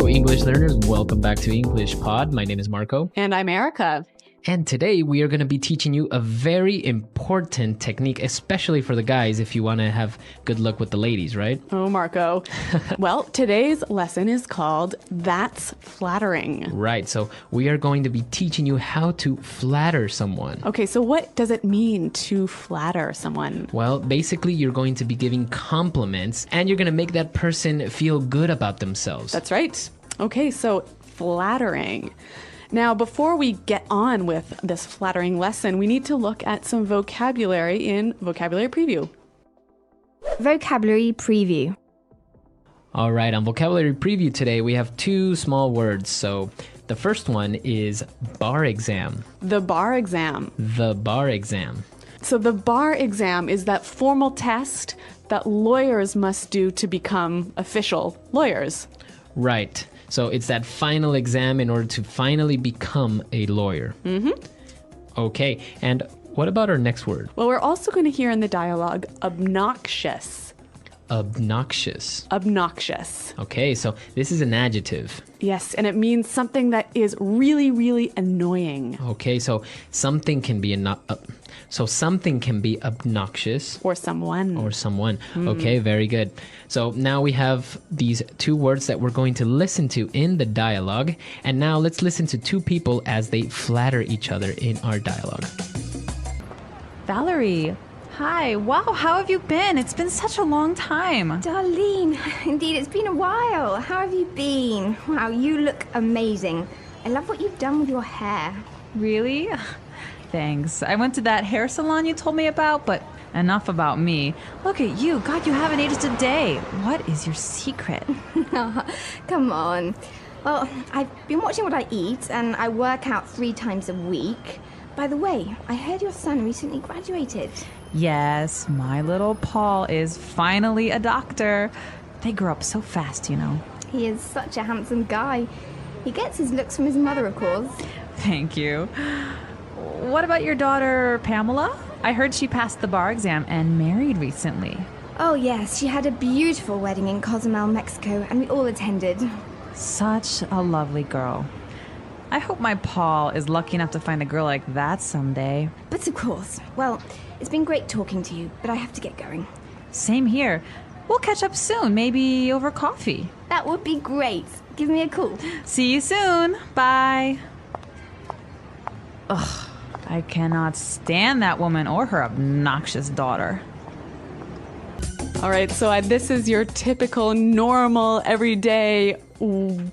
Hello, English learners. Welcome back to English Pod. My name is Marco. And I'm Erica. And today we are going to be teaching you a very important technique, especially for the guys if you want to have good luck with the ladies, right? Oh, Marco. Well, today's lesson is called That's Flattering. Right. So we are going to be teaching you how to flatter someone. Okay, so what does it mean to flatter someone? Well, basically, you're going to be giving compliments and you're going to make that person feel good about themselves. That's right. Okay, so flattering. Now, before we get on with this flattering lesson, we need to look at some vocabulary in Vocabulary Preview. Vocabulary Preview. All right, on Vocabulary Preview today, we have two small words. So the first one is bar exam. The bar exam. The bar exam. So the bar exam is that formal test that lawyers must do to become official lawyers. Right. So it's that final exam in order to finally become a lawyer. Mm-hmm. Okay, and what about our next word? Well, we're also going to hear in the dialogue obnoxious. Obnoxious. Obnoxious. Okay, so this is an adjective. Yes, and it means something that is really, really annoying. Okay, so something can be something can be obnoxious. Or someone. Or someone. Okay, very good. So now we have these two words that we're going to listen to in the dialogue. And now let's listen to two people as they flatter each other in our dialogue. Valerie, hi. Wow, how have you been? It's been such a long time. Darlene, indeed, it's been a while. How have you been? Wow, you look amazing. I love what you've done with your hair. Really? Thanks. I went to that hair salon you told me about, but enough about me. Look at you. God, you haven't aged a day. What is your secret? Come on. Well, I've been watching what I eat, and I work out 3 times a week. By the way, I heard your son recently graduated. Yes, my little Paul is finally a doctor. They grow up so fast, you know. He is such a handsome guy. He gets his looks from his mother, of course. Thank you. What about your daughter, Pamela? I heard she passed the bar exam and married recently. Oh, yes, she had a beautiful wedding in Cozumel, Mexico, and we all attended. Such a lovely girl. I hope my Paul is lucky enough to find a girl like that someday. But of course. Well, it's been great talking to you, but I have to get going. Same here. We'll catch up soon, maybe over coffee. That would be great. Give me a call. See you soon. Bye. Ugh, I cannot stand that woman or her obnoxious daughter. All right, so this is your typical, normal, everyday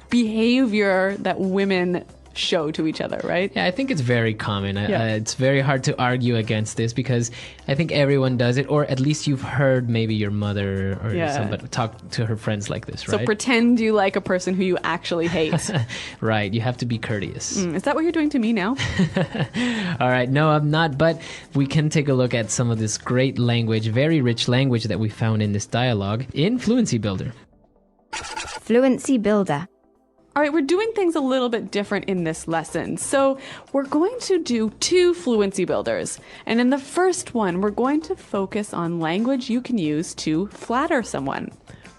behavior that women show to each other, right? Yeah, I think it's very common. Yeah. It's very hard to argue against this because I think everyone does it, or at least you've heard maybe your mother or somebody talk to her friends like this, right? So pretend you like a person who you actually hate. Right, you have to be courteous. Is that what you're doing to me now? All right, no, I'm not, but we can take a look at some of this great language, very rich language that we found in this dialogue in Fluency Builder. Fluency Builder. All right, we're doing things a little bit different in this lesson. So we're going to do 2 fluency builders. And in the first one, we're going to focus on language you can use to flatter someone.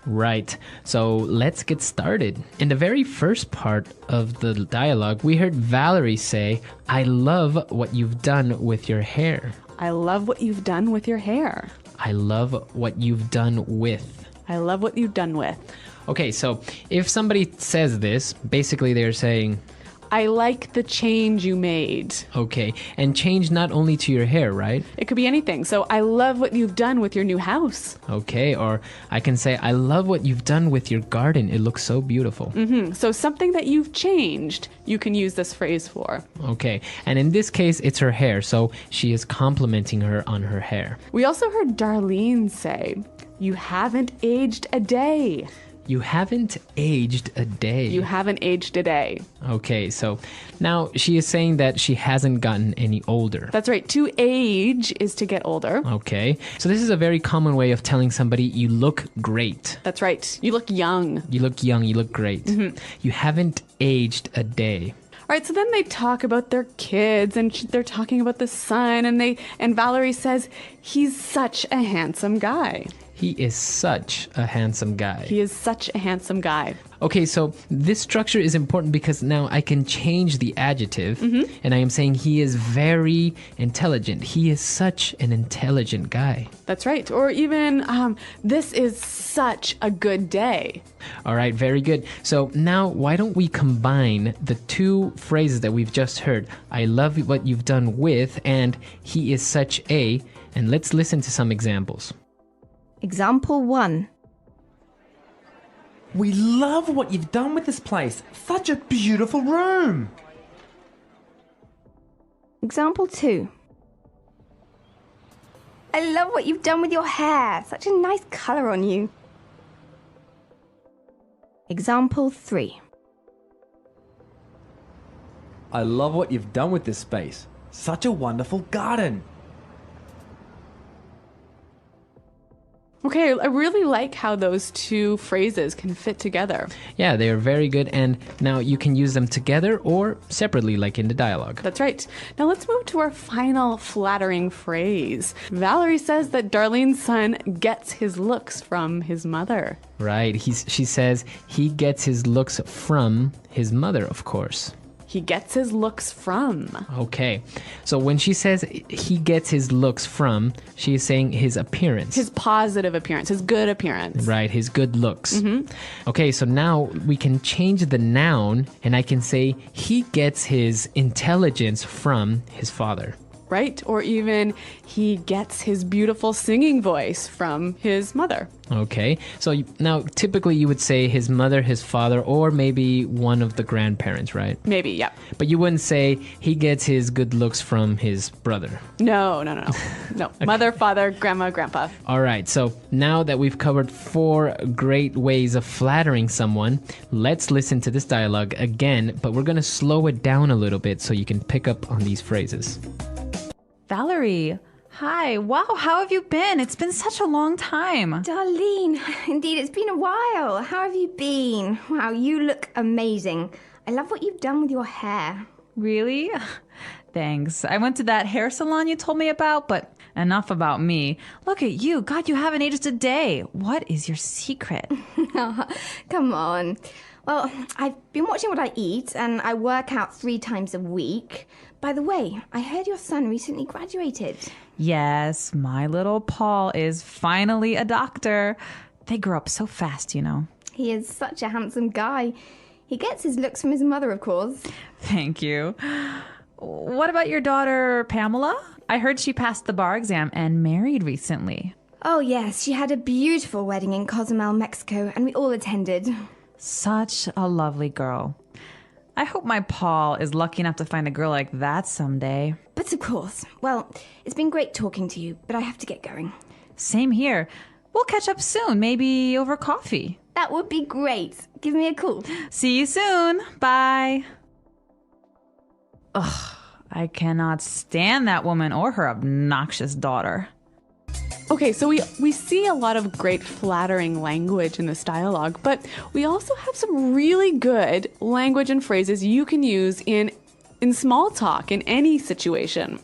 Right, so let's get started. In the very first part of the dialogue, we heard Valerie say, "I love what you've done with your hair." I love what you've done with your hair. I love what you've done with. I love what you've done with. Okay, so if somebody says this, basically they're saying, I like the change you made. okay, and change not only to your hair, right? It could be anything. So I love what you've done with your new house. Okay, or I can say, I love what you've done with your garden. It looks so beautiful. So something that you've changed, you can use this phrase for. Okay, and in this case, it's her hair, so she is complimenting her on her hair. We also heard Darlene say, you haven't aged a day. You haven't aged a day. You haven't aged a day. Okay, so now she is saying that she hasn't gotten any older. That's right. To age is to get older. Okay, so this is a very common way of telling somebody you look great. That's right. You look young. You look young, you look great. You haven't aged a day. All right, so then they talk about their kids, and they're talking about the son, and Valerie says, he's such a handsome guy. He is such a handsome guy. He is such a handsome guy. Okay, so this structure is important because now I can change the adjective and I am saying he is very intelligent. He is such an intelligent guy. That's right. Or even, this is such a good day. All right, very good. So now why don't we combine the two phrases that we've just heard? I love what you've done with and he is such a, and let's listen to some examples. Example 1. We love what you've done with this place. Such a beautiful room. Example 2. I love what you've done with your hair. Such a nice colour on you. Example 3. I love what you've done with this space. Such a wonderful garden. Okay, I really like how those two phrases can fit together. Yeah, they are very good, and now you can use them together or separately, like in the dialogue. That's right. Now let's move to our final flattering phrase. Valerie says that Darlene's son gets his looks from his mother. Right, she says he gets his looks from his mother, of course. He gets his looks from. Okay, so when she says he gets his looks from, she is saying his appearance. His positive appearance, his good appearance. Right, his good looks. Okay, so now we can change the noun and I can say he gets his intelligence from his father. Right? Or even he gets his beautiful singing voice from his mother. Okay, so now typically you would say his mother, his father, or maybe one of the grandparents, right? Maybe, yeah. But you wouldn't say he gets his good looks from his brother. No. No. Mother, father, grandma, grandpa. All right, so now that we've covered 4 great ways of flattering someone, let's listen to this dialogue again, but we're going to slow it down a little bit so you can pick up on these phrases. Valerie, hi. Wow, how have you been? It's been such a long time. Darlene, indeed, it's been a while. How have you been? Wow, you look amazing. I love what you've done with your hair. Really? Thanks. I went to that hair salon you told me about, but enough about me. Look at you. God, you haven't aged a day. What is your secret? Come on. Well, I've been watching what I eat, and I work out 3 times a week. By the way, I heard your son recently graduated. Yes, my little Paul is finally a doctor. They grow up so fast, you know. He is such a handsome guy. He gets his looks from his mother, of course. Thank you. What about your daughter, Pamela? I heard she passed the bar exam and married recently. Oh, yes, she had a beautiful wedding in Cozumel, Mexico, and we all attended. Such a lovely girl. I hope my Paul is lucky enough to find a girl like that someday. But of course. Well, it's been great talking to you, but I have to get going. Same here. We'll catch up soon, maybe over coffee. That would be great. Give me a call. See you soon. Bye. Ugh, I cannot stand that woman or her obnoxious daughter. Okay, so we see a lot of great flattering language in this dialogue, but we also have some really good language and phrases you can use in small talk in any situation.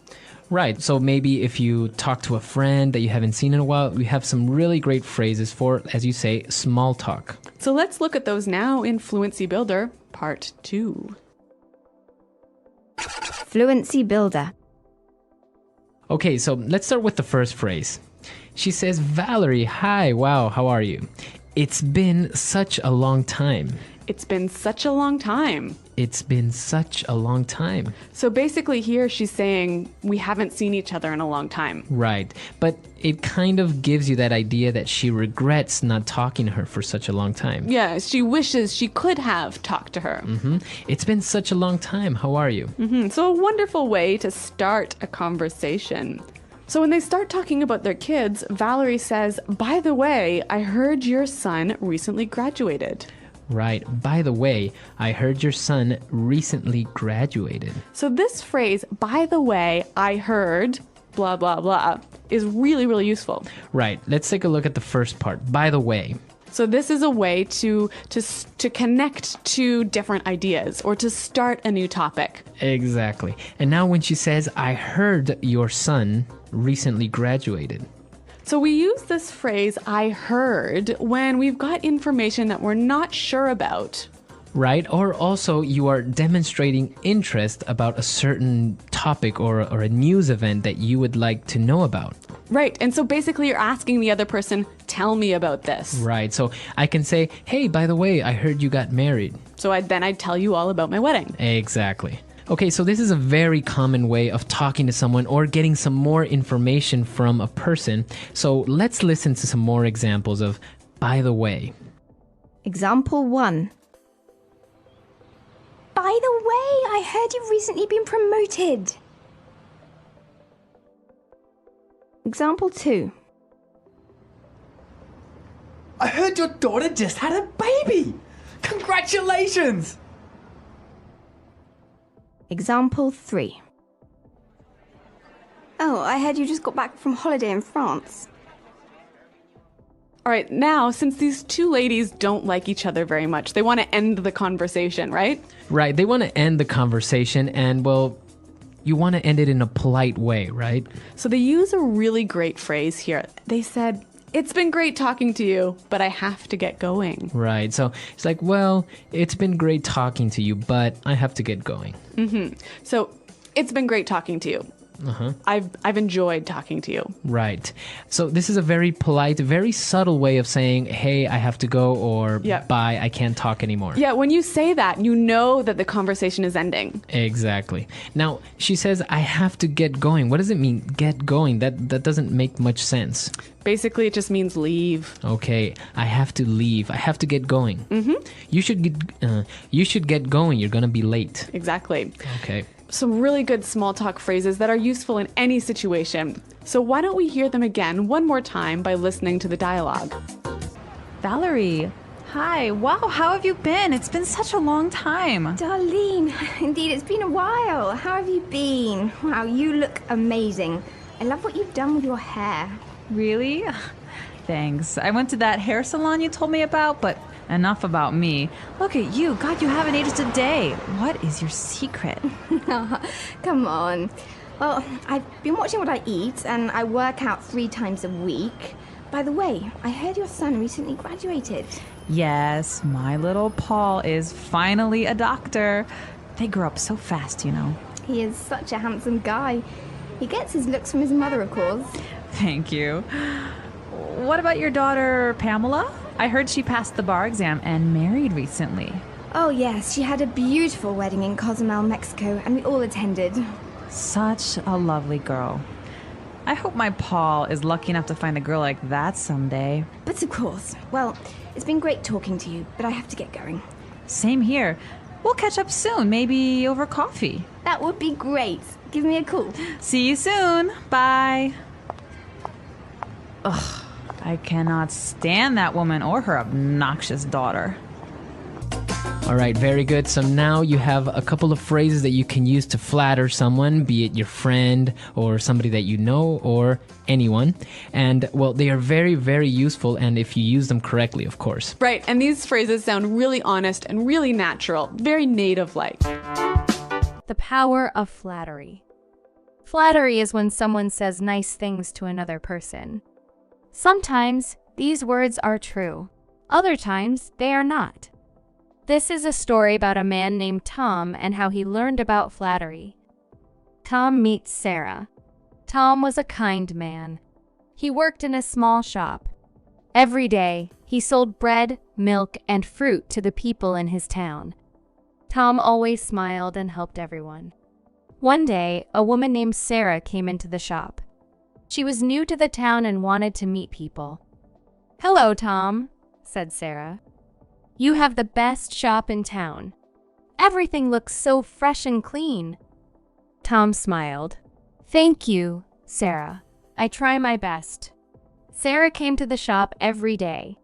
Right, so maybe if you talk to a friend that you haven't seen in a while, we have some really great phrases for, as you say, small talk. So let's look at those now in Fluency Builder, Part 2. Fluency Builder. Okay, so let's start with the first phrase. She says, Valerie, hi, wow, how are you? It's been such a long time. It's been such a long time. It's been such a long time. So basically here she's saying we haven't seen each other in a long time. Right, but it kind of gives you that idea that she regrets not talking to her for such a long time. Yeah, she wishes she could have talked to her. It's been such a long time, how are you? So a wonderful way to start a conversation. So when they start talking about their kids, Valerie says, by the way, I heard your son recently graduated. Right. By the way, I heard your son recently graduated. So this phrase, by the way, I heard, blah, blah, blah, is really, really useful. Right. Let's take a look at the first part. By the way. So this is a way to connect two different ideas or to start a new topic. Exactly. And now when she says, I heard your son recently graduated. So we use this phrase, I heard, when we've got information that we're not sure about. Right? Or also you are demonstrating interest about a certain topic or a news event that you would like to know about. Right. And so basically you're asking the other person, tell me about this. Right. So I can say, hey, by the way, I heard you got married. So I'd tell you all about my wedding. Exactly. Okay, so this is a very common way of talking to someone or getting some more information from a person. So let's listen to some more examples of by the way. Example 1. By the way, I heard you've recently been promoted. Example 2. I heard your daughter just had a baby. Congratulations. Example 3. Oh, I heard you just got back from holiday in France. All right, now, since these two ladies don't like each other very much, they want to end the conversation, right? Right, they want to end the conversation and, well, you want to end it in a polite way, right? So they use a really great phrase here. They said, it's been great talking to you, but I have to get going. Right, so it's like, well, it's been great talking to you, but I have to get going. So it's been great talking to you. I've enjoyed talking to you. Right. So this is a very polite, very subtle way of saying, hey, I have to go, or Yeah. bye, I can't talk anymore. Yeah, when you say that, you know that the conversation is ending. Exactly. Now, she says, I have to get going. What does it mean, get going? That doesn't make much sense. Basically, it just means leave. Okay, I have to leave. I have to get going. You should get going. You're gonna be late. Exactly. Okay. Some really good small talk phrases that are useful in any situation. So why don't we hear them again one more time by listening to the dialogue? Valerie, hi. Wow, how have you been? It's been such a long time. Darlene, indeed, it's been a while. How have you been? Wow, you look amazing. I love what you've done with your hair. Really? Thanks. I went to that hair salon you told me about, but enough about me. Look at you. God, you haven't aged a day. What is your secret? Come on. Well, I've been watching what I eat, and I work out 3 times a week. By the way, I heard your son recently graduated. Yes, my little Paul is finally a doctor. They grow up so fast, you know. He is such a handsome guy. He gets his looks from his mother, of course. Thank you. What about your daughter, Pamela? I heard she passed the bar exam and married recently. Oh yes, she had a beautiful wedding in Cozumel, Mexico, and we all attended. Such a lovely girl. I hope my Paul is lucky enough to find a girl like that someday. But of course, well, it's been great talking to you, but I have to get going. Same here. We'll catch up soon, maybe over coffee. That would be great. Give me a call. See you soon. Bye. Ugh, I cannot stand that woman or her obnoxious daughter. All right, very good. So now you have a couple of phrases that you can use to flatter someone, be it your friend or somebody that you know or anyone. And, well, they are very, very useful, and if you use them correctly, of course. Right, and these phrases sound really honest and really natural, very native-like. The power of flattery. Flattery is when someone says nice things to another person. Sometimes these words are true. Other times they are not. This is a story about a man named Tom and how he learned about flattery. Tom meets Sarah. Tom was a kind man. He worked in a small shop. Every day, he sold bread, milk, and fruit to the people in his town. Tom always smiled and helped everyone. One day, a woman named Sarah came into the shop. She was new to the town and wanted to meet people. "Hello, Tom," said Sarah. "You have the best shop in town. Everything looks so fresh and clean." Tom smiled. "Thank you, Sarah. I try my best." Sarah came to the shop every day.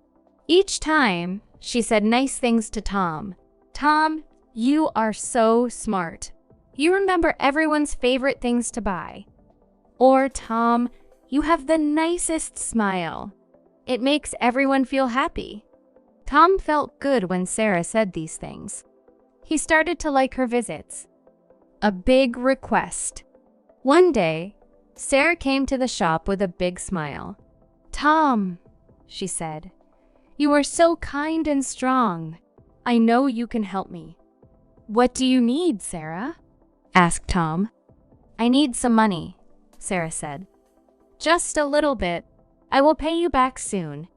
Each time, she said nice things to Tom. "Tom, you are so smart. You remember everyone's favorite things to buy." Or, "Tom, you have the nicest smile. It makes everyone feel happy." Tom felt good when Sarah said these things. He started to like her visits. A big request. One day, Sarah came to the shop with a big smile. Tom, she said, you are so kind and strong. I know you can help me. What do you need, Sarah? Asked Tom. I need some money, Sarah said. Just a little bit. I will pay you back soon.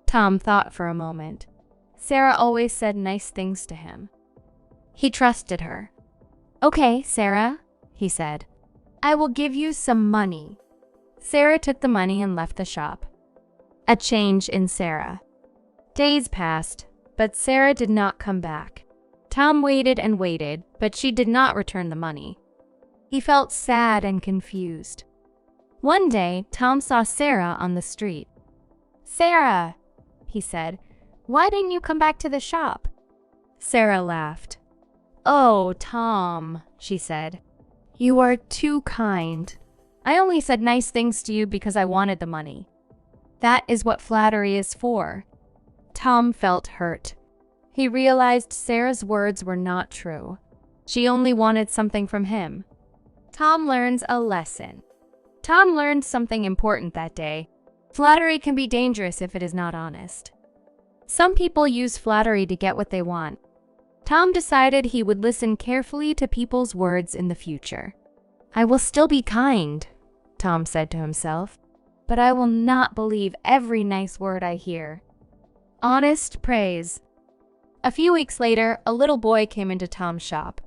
Tom thought for a moment. Sarah always said nice things to him. He trusted her. Okay, Sarah, he said. I will give you some money. Sarah took the money and left the shop. A change in Sarah. Days passed, but Sarah did not come back. Tom waited and waited, but she did not return the money. He felt sad and confused. One day, Tom saw Sarah on the street. Sarah, he said, why didn't you come back to the shop? Sarah laughed. Oh, Tom, she said, you are too kind. I only said nice things to you because I wanted the money. That is what flattery is for. Tom felt hurt. He realized Sarah's words were not true. She only wanted something from him. Tom learns a lesson. Tom learned something important that day. Flattery can be dangerous if it is not honest. Some people use flattery to get what they want. Tom decided he would listen carefully to people's words in the future. I will still be kind, Tom said to himself, but I will not believe every nice word I hear. Honest praise. A few weeks later, a little boy came into Tom's shop.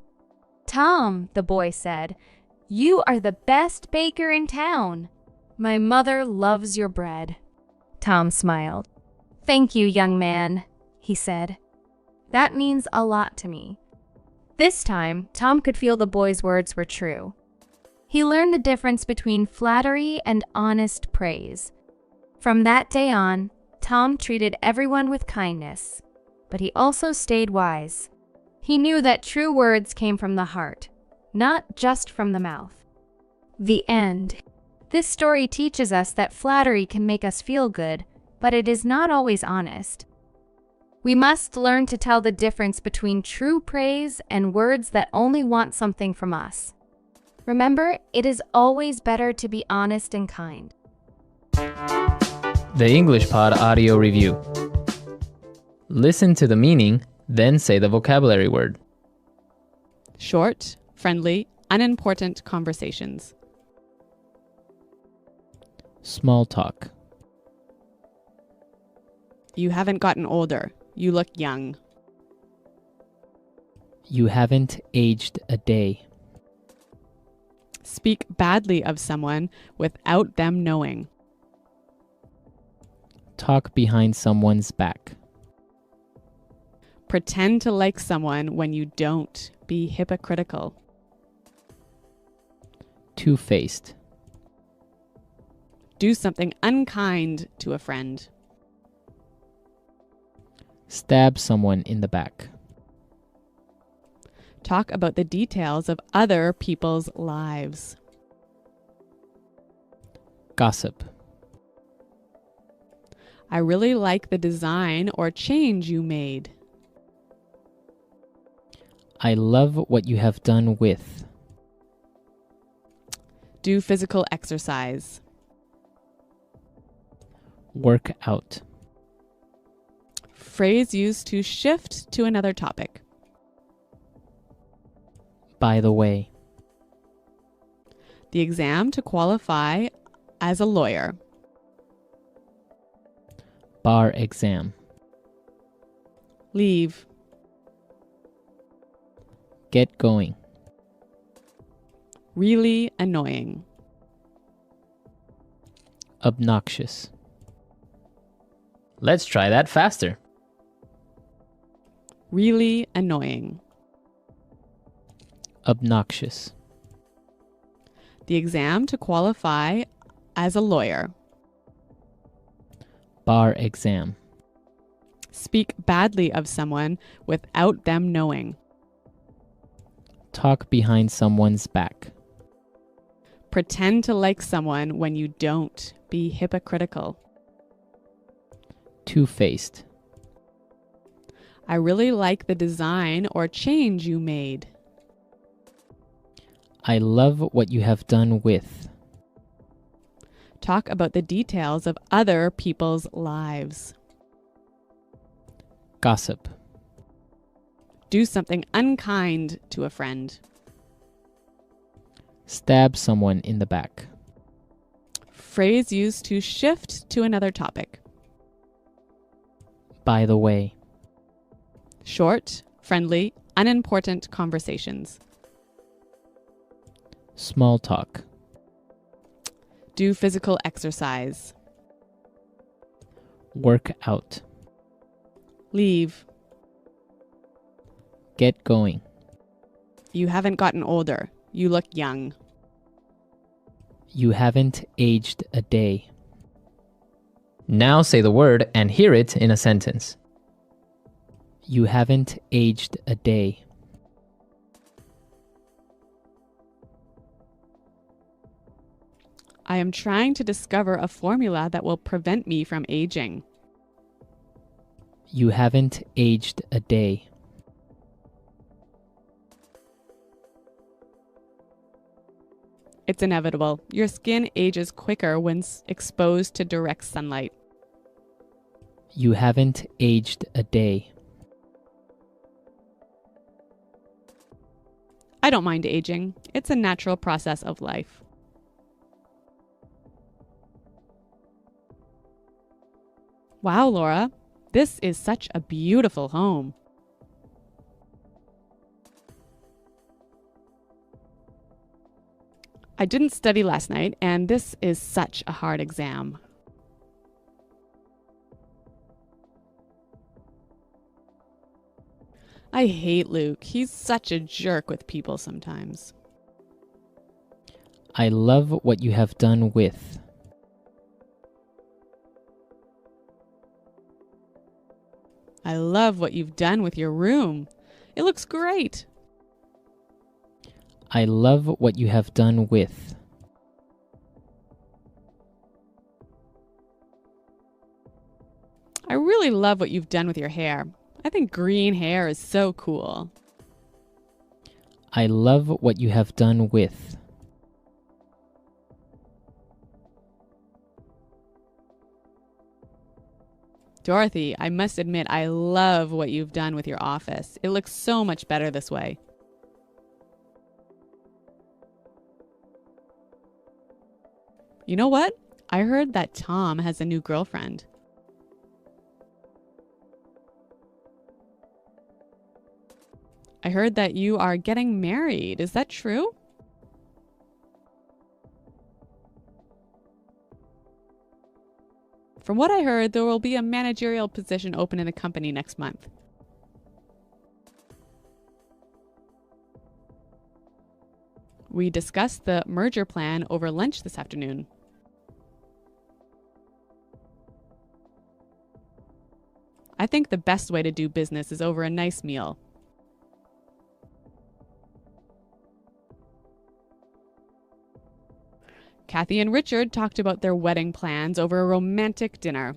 Tom, the boy said, you are the best baker in town. My mother loves your bread. Tom smiled. Thank you, young man, he said. That means a lot to me. This time, Tom could feel the boy's words were true. He learned the difference between flattery and honest praise. From that day on, Tom treated everyone with kindness, but he also stayed wise. He knew that true words came from the heart, not just from the mouth. The end. This story teaches us that flattery can make us feel good, but it is not always honest. We must learn to tell the difference between true praise and words that only want something from us. Remember, it is always better to be honest and kind. The English Pod Audio Review. Listen to the meaning, then say the vocabulary word. Short, friendly, unimportant conversations. Small talk. You haven't gotten older. You look young. You haven't aged a day. Speak badly of someone without them knowing. Talk behind someone's back. Pretend to like someone when you don't. Be hypocritical. Two-faced. Do something unkind to a friend. Stab someone in the back. Talk about the details of other people's lives. Gossip. I really like the design or change you made. I love what you have done with. Do physical exercise. Work out. Phrase used to shift to another topic. By the way. The exam to qualify as a lawyer. Bar exam. Leave. Get going. Really annoying. Obnoxious. Let's try that faster. Really annoying. Obnoxious. The exam to qualify as a lawyer. Bar exam. Speak badly of someone without them knowing. Talk behind someone's back. Pretend to like someone when you don't. Be hypocritical. Two-faced. I really like the design or change you made. I love what you have done with. Talk about the details of other people's lives. Gossip. Do something unkind to a friend. Stab someone in the back. Phrase used to shift to another topic. By the way. Short, friendly, unimportant conversations. Small talk. Do physical exercise. Work out. Leave. Get going. You haven't gotten older. You look young. You haven't aged a day. Now say the word and hear it in a sentence. You haven't aged a day. I am trying to discover a formula that will prevent me from aging. You haven't aged a day. It's inevitable. Your skin ages quicker when exposed to direct sunlight. You haven't aged a day. I don't mind aging. It's a natural process of life. Wow, Laura, this is such a beautiful home. I didn't study last night, and this is such a hard exam. I hate Luke. He's such a jerk with people sometimes. I love what you have done with. I love what you've done with your room. It looks great. I love what you have done with. I really love what you've done with your hair. I think green hair is so cool. I love what you have done with. Dorothy, I must admit I love what you've done with your office. It looks so much better this way. You know what? I heard that Tom has a new girlfriend. I heard that you are getting married. Is that true? From what I heard, there will be a managerial position open in the company next month. We discussed the merger plan over lunch this afternoon. I think the best way to do business is over a nice meal. Kathy and Richard talked about their wedding plans over a romantic dinner.